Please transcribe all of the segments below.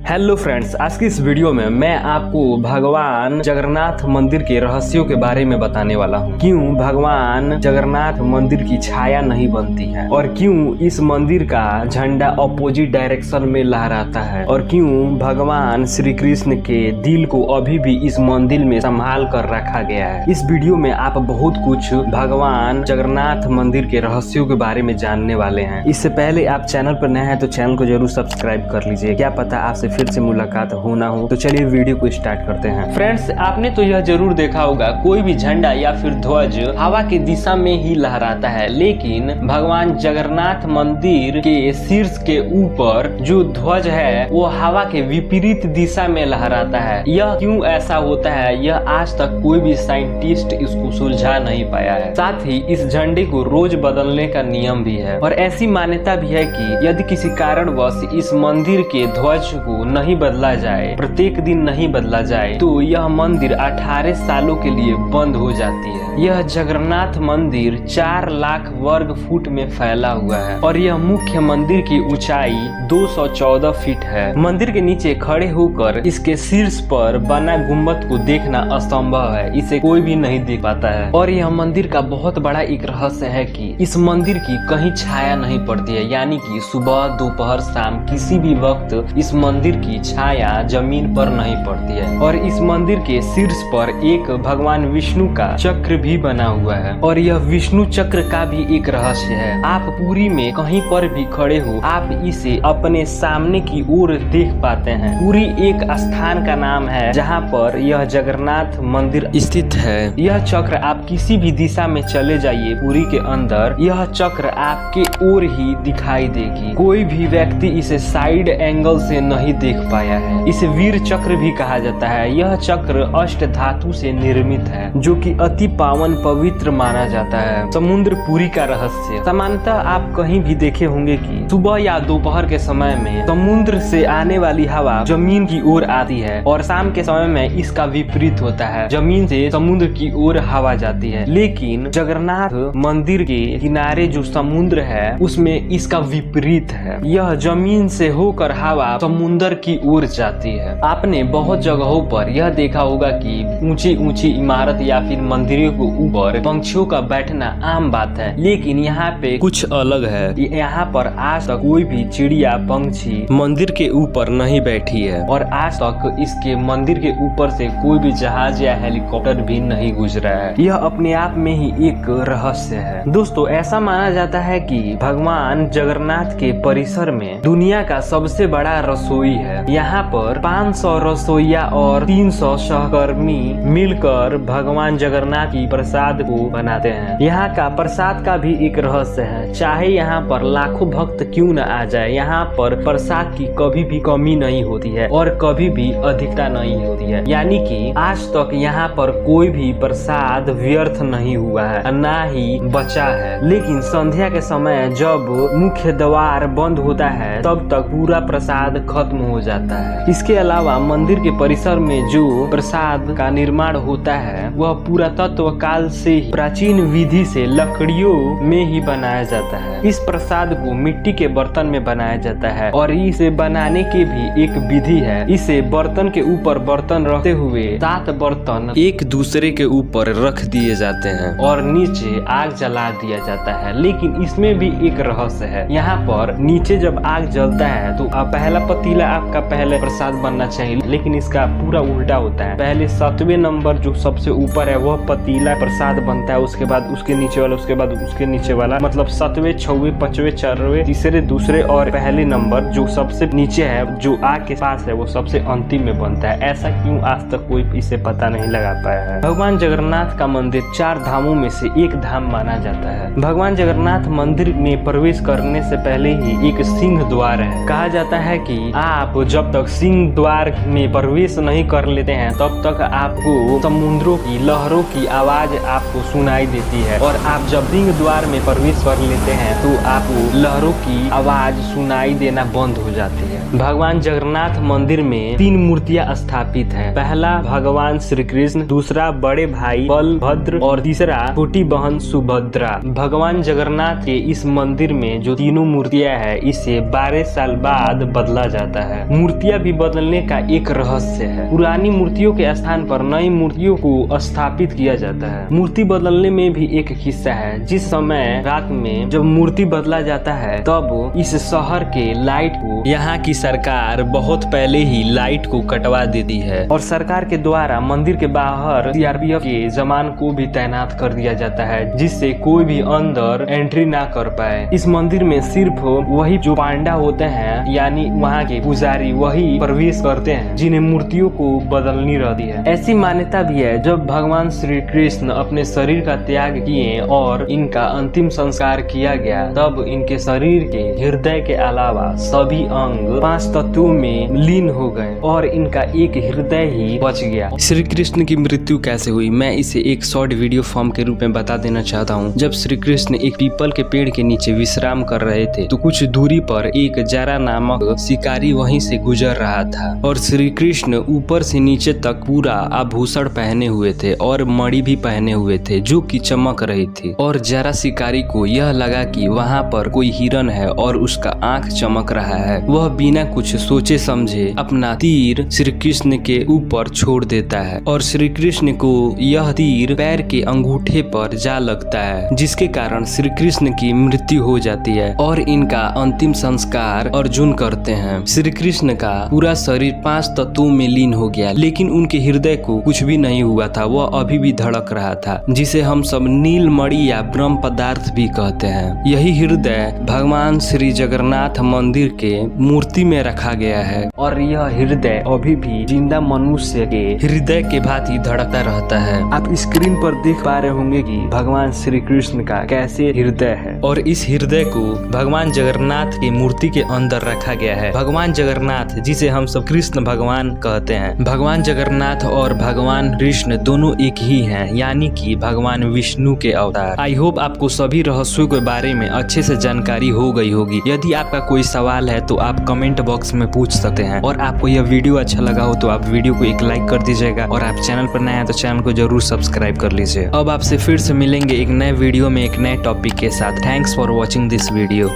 Hello friends, आज की इस वीडियो में मैं आपको भगवान जगन्नाथ मंदिर के रहस्यों के बारे में बताने वाला हूँ। क्यों भगवान जगन्नाथ मंदिर की छाया नहीं बनती है और क्यों इस मंदिर का झंडा अपोजिट डायरेक्शन में लहराता है और क्यों भगवान श्री कृष्ण के दिल को अभी भी इस मंदिर में संभाल कर रखा गया है। इस वीडियो में आप बहुत कुछ भगवान जगन्नाथ मंदिर के रहस्यों के बारे में जानने वाले हैं। इससे पहले आप चैनल पर नए हैं तो चैनल को जरूर सब्सक्राइब कर लीजिए, क्या पता आपसे फिर से मुलाकात होना हो। तो चलिए वीडियो को स्टार्ट करते हैं। फ्रेंड्स, आपने तो यह जरूर देखा होगा, कोई भी झंडा या फिर ध्वज हवा की दिशा में ही लहराता है, लेकिन भगवान जगन्नाथ मंदिर के शीर्ष के ऊपर जो ध्वज है वो हवा के विपरीत दिशा में लहराता है। यह क्यों ऐसा होता है, यह आज तक कोई भी साइंटिस्ट इसको सुलझा नहीं पाया है। साथ ही इस झंडे को रोज बदलने का नियम भी है और ऐसी मान्यता भी है कि यदि किसी कारणवश इस मंदिर के ध्वज को नहीं बदला जाए, प्रत्येक दिन नहीं बदला जाए, तो यह मंदिर 18 सालों के लिए बंद हो जाती है। यह जगन्नाथ मंदिर 4 लाख वर्ग फुट में फैला हुआ है और यह मुख्य मंदिर की ऊंचाई 214 फीट है। मंदिर के नीचे खड़े होकर इसके शीर्ष पर बना गुम्बद को देखना असंभव है, इसे कोई भी नहीं देख पाता है। और यह मंदिर का बहुत बड़ा एक रहस्य है कि इस मंदिर की कहीं छाया नहीं पड़ती है, यानी कि सुबह दोपहर शाम किसी भी वक्त इस मंदिर की छाया जमीन पर नहीं पड़ती है। और इस मंदिर के शीर्ष पर एक भगवान विष्णु का चक्र भी बना हुआ है और यह विष्णु चक्र का भी एक रहस्य है। आप पुरी में कहीं पर भी खड़े हो, आप इसे अपने सामने की ओर देख पाते हैं। पुरी एक स्थान का नाम है जहाँ पर यह जगन्नाथ मंदिर स्थित है। यह चक्र आप किसी भी दिशा में चले जाइए पुरी के अंदर, यह चक्र आपके ओर ही दिखाई देगी। कोई भी व्यक्ति इसे साइड एंगल से नहीं देख पाया है। इसे वीर चक्र भी कहा जाता है। यह चक्र अष्ट धातु से निर्मित है जो कि अति पावन पवित्र माना जाता है। समुद्र पुरी का रहस्य, सामान्यतः आप कहीं भी देखे होंगे कि सुबह या दोपहर के समय में समुद्र से आने वाली हवा जमीन की ओर आती है और शाम के समय में इसका विपरीत होता है, जमीन से समुद्र की ओर हवा जाती है। लेकिन जगन्नाथ मंदिर के किनारे जो समुद्र है उसमें इसका विपरीत है, यह जमीन से होकर हवा समुद्र की ओर जाती है। आपने बहुत जगहों पर यह देखा होगा कि ऊंची ऊंची इमारत या फिर मंदिरों के ऊपर पंछियों का बैठना आम बात है, लेकिन यहाँ पे कुछ अलग है। यहाँ पर आज तक कोई भी चिड़िया पंछी मंदिर के ऊपर नहीं बैठी है और आज तक इसके मंदिर के ऊपर से कोई भी जहाज या हेलीकॉप्टर भी नहीं गुजरा है। यह अपने आप में ही एक रहस्य है। दोस्तों, ऐसा माना जाता है कि भगवान जगन्नाथ के परिसर में दुनिया का सबसे बड़ा रसोई है। यहाँ पर 500 रसोइया और 300 सहकर्मी मिलकर भगवान जगन्नाथ की प्रसाद को बनाते हैं। यहाँ का प्रसाद का भी एक रहस्य है। चाहे यहाँ पर लाखों भक्त क्यों न आ जाए, यहाँ पर प्रसाद की कभी भी कमी नहीं होती है और कभी भी अधिकता नहीं होती है, यानी कि आज तक यहाँ पर कोई भी प्रसाद व्यर्थ नहीं हुआ है, ना ही बचा है। लेकिन संध्या के समय जब मुख्य द्वार बंद होता है तब तक पूरा प्रसाद खत्म हो जाता है। इसके अलावा मंदिर के परिसर में जो प्रसाद का निर्माण होता है वह पुरातत्व काल से ही प्राचीन विधि से लकड़ियों में ही बनाया जाता है। इस प्रसाद को मिट्टी के बर्तन में बनाया जाता है और इसे बनाने की भी एक विधि है। इसे बर्तन के ऊपर बर्तन रखते हुए 7 बर्तन एक दूसरे के ऊपर रख दिए जाते हैं और नीचे आग जला दिया जाता है। लेकिन इसमें भी एक रहस्य है। यहाँ पर नीचे जब आग जलता है तो पहला पतीला आपका पहले प्रसाद बनना चाहिए, लेकिन इसका पूरा उल्टा होता है। पहले 7वें नंबर जो सबसे ऊपर है वह पतीला प्रसाद बनता है, उसके बाद उसके नीचे वाला, उसके बाद उसके नीचे वाला, मतलब 7वें 6वें 5वें 4वें तीसरे दूसरे और पहले नंबर जो सबसे नीचे है जो आग के पास है वो सबसे अंतिम में बनता है। ऐसा क्यों आज तक कोई इसे पता नहीं लगा पाया है। भगवान जगन्नाथ का मंदिर 4 धामों में से एक धाम माना जाता है। भगवान जगन्नाथ मंदिर में प्रवेश करने से पहले ही एक सिंह द्वार है। कहा जाता है कि आप जब तक सिंह द्वार में प्रवेश नहीं कर लेते हैं तब तक आपको समुद्रों की लहरों की आवाज आपको सुनाई देती है और आप जब सिंह द्वार में प्रवेश कर लेते हैं तो आपको लहरों की आवाज सुनाई देना बंद हो जाती है। भगवान जगन्नाथ मंदिर में 3 मूर्तियां स्थापित है। पहला भगवान श्री कृष्ण, दूसरा बड़े भाई बलभद्र और तीसरा छोटी बहन सुभद्रा। भगवान जगन्नाथ के इस मंदिर में जो तीनों मूर्तियां है इसे 12 साल बाद बदला जाता है। है। मूर्तियां भी बदलने का एक रहस्य है। पुरानी मूर्तियों के स्थान पर नई मूर्तियों को स्थापित किया जाता है। मूर्ति बदलने में भी एक किस्सा है। जिस समय रात में जब मूर्ति बदला जाता है तब इस शहर के लाइट को यहाँ की सरकार बहुत पहले ही लाइट को कटवा देती है और सरकार के द्वारा मंदिर के बाहर सीआरपीएफ के जवान को भी तैनात कर दिया जाता है, जिससे कोई भी अंदर एंट्री ना कर पाए। इस मंदिर में सिर्फ वही जो पांडा होते हैं यानी वहाँ के पुजारी वही प्रवेश करते हैं जिन्हें मूर्तियों को बदलनी रहती है। ऐसी मान्यता भी है जब भगवान श्री कृष्ण अपने शरीर का त्याग किए और इनका अंतिम संस्कार किया गया तब इनके शरीर के हृदय के अलावा सभी अंग 5 तत्वों में लीन हो गए और इनका एक हृदय ही बच गया। श्री कृष्ण की मृत्यु कैसे हुई, मैं इसे एक शॉर्ट वीडियो फॉर्म के रूप में बता देना चाहता हूँ। जब श्री कृष्ण एक पीपल के पेड़ के नीचे विश्राम कर रहे थे तो कुछ दूरी पर एक जारा नामक शिकारी वहीं से गुजर रहा था और श्री कृष्ण ऊपर से नीचे तक पूरा आभूषण पहने हुए थे और मणि भी पहने हुए थे जो कि चमक रही थी। और जारा शिकारी को यह लगा कि वहाँ पर कोई हिरन है और उसका आंख चमक रहा है। वह बिना कुछ सोचे समझे अपना तीर श्री कृष्ण के ऊपर छोड़ देता है और श्री कृष्ण को यह तीर पैर के अंगूठे पर जा लगता है, जिसके कारण श्री कृष्ण की मृत्यु हो जाती है और इनका अंतिम संस्कार अर्जुन करते हैं। श्री कृष्ण का पूरा शरीर 5 तत्वों में लीन हो गया, लेकिन उनके हृदय को कुछ भी नहीं हुआ था, वह अभी भी धड़क रहा था, जिसे हम सब नीलमणि या ब्रह्म पदार्थ भी कहते हैं। यही हृदय भगवान श्री जगन्नाथ मंदिर के मूर्ति में रखा गया है और यह हृदय अभी भी जिंदा मनुष्य के हृदय के भांति धड़कता रहता है। आप स्क्रीन पर देख पा रहे होंगे कि भगवान श्री कृष्ण का कैसे हृदय है और इस हृदय को भगवान जगन्नाथ की मूर्ति के अंदर रखा गया है। भगवान जगन्नाथ जिसे हम सब कृष्ण भगवान कहते हैं, भगवान जगन्नाथ और भगवान कृष्ण दोनों एक ही हैं, यानी कि भगवान विष्णु के अवतार। आई होप आपको सभी रहस्यों के बारे में अच्छे से जानकारी हो गई होगी। यदि आपका कोई सवाल है तो आप कमेंट बॉक्स में पूछ सकते हैं और आपको यह वीडियो अच्छा लगा हो तो आप वीडियो को एक लाइक कर दीजिएगा और आप चैनल पर नए हैं तो चैनल को जरूर सब्सक्राइब कर लीजिए। अब आपसे फिर से मिलेंगे एक नए वीडियो में एक नए टॉपिक के साथ। Thanks for watching this video.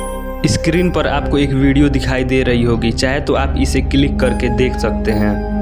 Screen पर आपको एक वीडियो दिखाई दे रही होगी, चाहे तो आप इसे क्लिक करके देख सकते हैं।